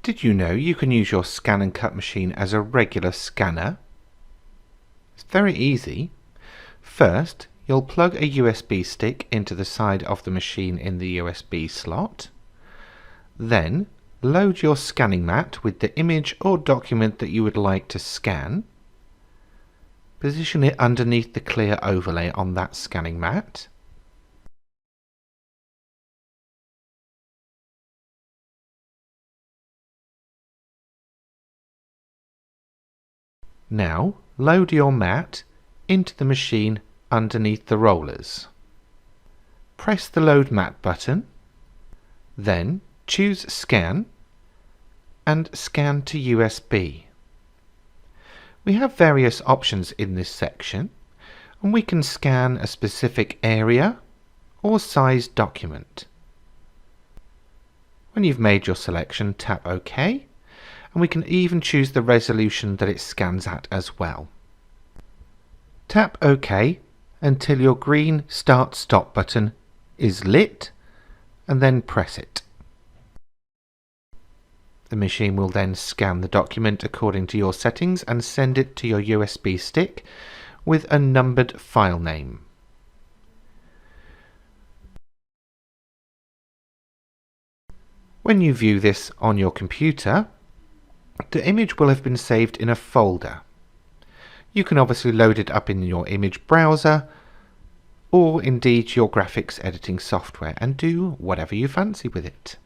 Did you know you can use your scan and cut machine as a regular scanner? It's very easy. First, you'll plug a USB stick into the side of the machine in the USB slot. Then, load your scanning mat with the image or document that you would like to scan. Position it underneath the clear overlay on that scanning mat. Now, load your mat into the machine underneath the rollers. Press the Load Mat button, then choose Scan and Scan to USB. We have various options in this section, and we can scan a specific area or size document. When you've made your selection, tap OK, and we can even choose the resolution that it scans at as well. Tap OK until your green Start Stop button is lit, and then press it. The machine will then scan the document according to your settings and send it to your USB stick with a numbered file name. When you view this on your computer, the image will have been saved in a folder. You can obviously load it up in your image browser or indeed your graphics editing software and do whatever you fancy with it.